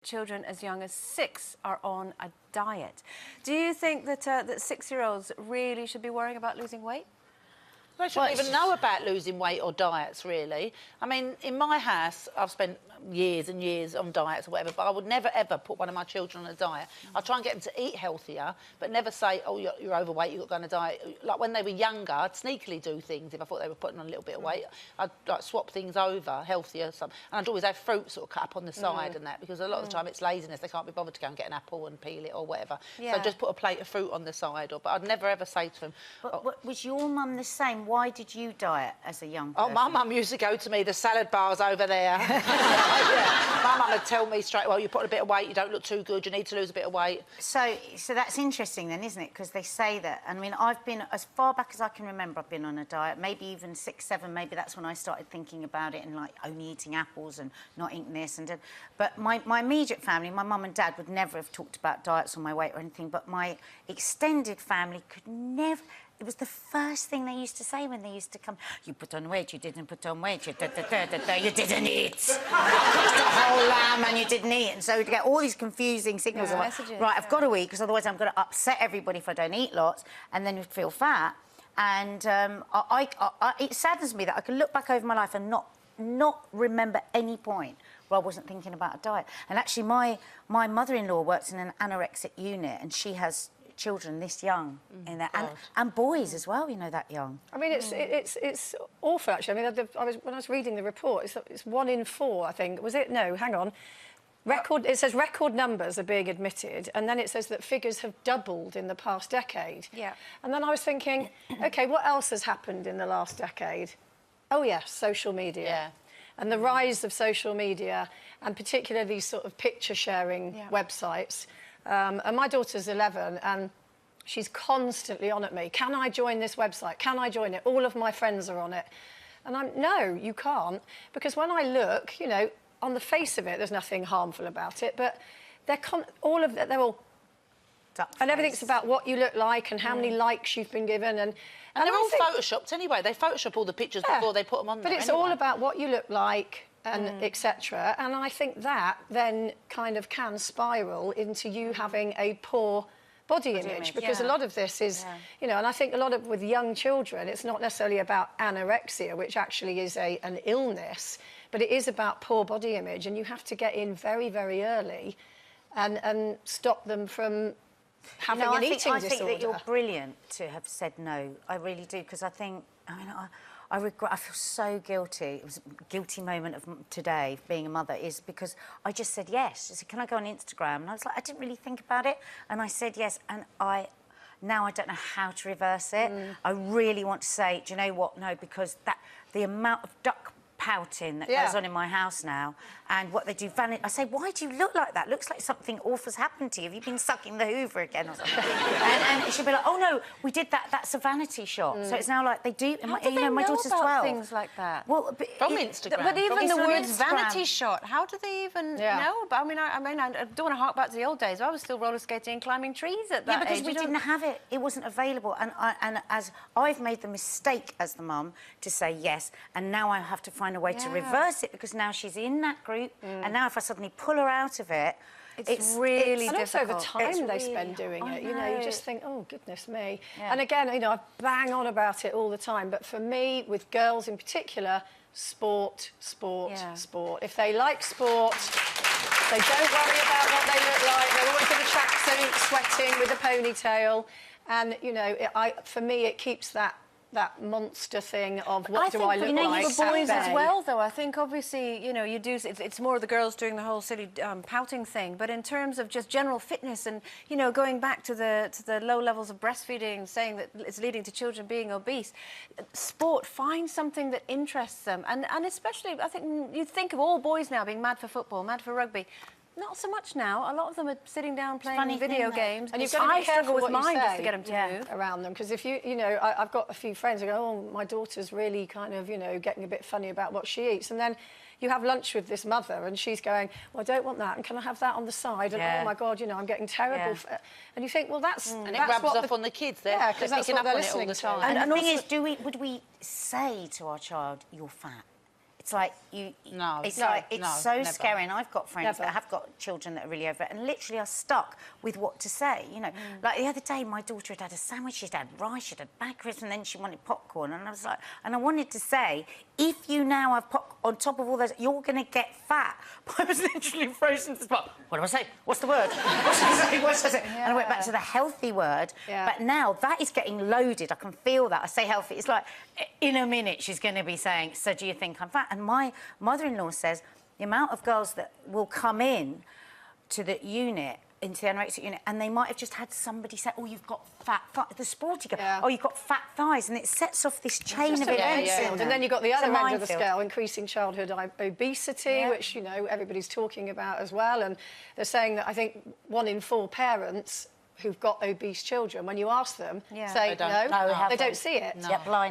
Children as young as 6 are on a diet. Do you think that that 6-year-olds really should be worrying about losing weight? They shouldn't even know about losing weight or diets, really. I mean, in my house, I've spent years and years on diets or whatever, but I would never, ever put one of my children on a diet. I try and get them to eat healthier, but never say, oh, you're overweight, you've got to go on a diet. Like, when they were younger, I'd sneakily do things if I thought they were putting on a little bit of weight. I'd, like, swap things over, healthier. And I'd always have fruit sort of cut up on the side and that, because a lot of the time it's laziness. They can't be bothered to go and get an apple and peel it or whatever. So just put a plate of fruit on the side. But I'd never, ever say to them... But was your mum the same? Why did you diet as a young person? Oh, my mum used to go to me, the salad bar's over there. My mum would tell me straight, well, you put a bit of weight, you don't look too good, you need to lose a bit of weight. So that's interesting then, isn't it? Because they say that. I mean, I've been, as far back as I can remember, I've been on a diet, maybe even 6, 7, maybe that's when I started thinking about it and, like, only eating apples and not eating this and... But my immediate family, my mum and dad, would never have talked about diets or my weight or anything, but my extended family could never... It was the first thing they used to say when they used to come. You put on weight, you didn't put on weight, you didn't eat. The whole lamb and you didn't eat. And so we'd get all these confusing signals. Like, right, I've got to eat, because otherwise I'm going to upset everybody if I don't eat lots, and then you'd feel fat. And it saddens me that I can look back over my life and not remember any point where I wasn't thinking about a diet. And actually, my mother-in-law works in an anorexic unit, and she has children this young in there, and boys as well, you know, that young. I mean, it's awful, actually. I mean, when I was reading the report, it's 1 in 4, I think. Was it? No, hang on. It says record numbers are being admitted, and then it says that figures have doubled in the past decade. Yeah. And then I was thinking, OK, what else has happened in the last decade? Oh, yes, social media. Yeah. And the rise of social media, and particularly these sort of picture-sharing websites. And my daughter's 11, and she's constantly on at me. Can I join this website? Can I join it? All of my friends are on it. And no, you can't. Because when I look, you know, on the face of it, there's nothing harmful about it. But they're all... And everything's about what you look like and how many likes you've been given. And they're all photoshopped anyway. They photoshop all the pictures before they put them on there. But it's all about what you look like, and etc. And I think that then kind of can spiral into you having a poor body image, because a lot of this is, you know, and I think a lot of with young children, it's not necessarily about anorexia, which actually is an illness, but it is about poor body image, and you have to get in very, very early and stop them from having an eating disorder. I think that you're brilliant to have said no. I really do, because I think, I mean, I regret, I feel so guilty. It was a guilty moment of today, being a mother, is because I just said yes. I said, can I go on Instagram? And I was like, I didn't really think about it. And I said yes, and now I don't know how to reverse it. I really want to say, do you know what? No, because the amount of duck pouting that goes on in my house now, and what they do, I say, why do you look like that? Looks like something awful's happened to you. Have you been sucking the Hoover again or something? and she'll be like, oh no, we did that. That's a vanity shot. So it's now like they do. How do they know my daughter's about 12. Things like that? Well, from Instagram. But even the word vanity Instagram. Shot, how do they even know about? I mean, I don't want to hark back to the old days. I was still roller skating and climbing trees at that age. Yeah, because we didn't have it. It wasn't available. And as I've made the mistake as the mum to say yes, and now I have to find a way to reverse it, because now she's in that group, and now if I suddenly pull her out of it, it's really difficult. And also the time they spend doing it, you know, you just think, oh, goodness me. And again, you know, I bang on about it all the time, but for me, with girls in particular, sport. If they like sport, they don't worry about what they look like. They're always in a tracksuit, sweating with a ponytail. And, you know, for me, it keeps that monster thing of what do I look like for boys as well, though. I think obviously, you know, you do. It's more the girls doing the whole silly pouting thing. But in terms of just general fitness and, you know, going back to the low levels of breastfeeding, saying that it's leading to children being obese, sport, find something that interests them, and especially I think you think of all boys now being mad for football, mad for rugby. Not so much now. A lot of them are sitting down playing video games. And you've got to be careful with what mine you just say to get them to move around them. Because if you know, I've got a few friends who go, oh, my daughter's really kind of, you know, getting a bit funny about what she eats. And then you have lunch with this mother and she's going, well, I don't want that. And can I have that on the side? And, oh, my God, you know, I'm getting terrible. And you think, well, that's... And it rubs off on the kids. They're because that's what they're listening to. And the thing is, would we say to our child, you're fat? it's like it's so never. scary. And I've got friends Never. that have got children that are really over it and literally are stuck with what to say. You know, like the other day, my daughter had a sandwich, she'd had rice, she'd had bakeries, and then she wanted popcorn. And I was like, and I wanted to say, if you now have pop on top of all those, you're going to get fat. But I was literally frozen to the spot. What do I say? What's the word? What should I say? What should I say? And I went back to the healthy word. Yeah. But now that is getting loaded. I can feel that. I say healthy. It's like, in a minute, she's going to be saying, so do you think I'm fat? And my mother-in-law says the amount of girls that will come in to the unit, into the anorexic unit, and they might have just had somebody say, oh, you've got fat thighs, the sporty girl, oh, you've got fat thighs, and it sets off this chain of events. And then you've got the other end of the minefield. scale, increasing childhood obesity, which, you know, everybody's talking about as well. And they're saying that I think 1 in 4 parents who've got obese children, when you ask them, say They don't. no, No, they don't see it. Yeah, blind.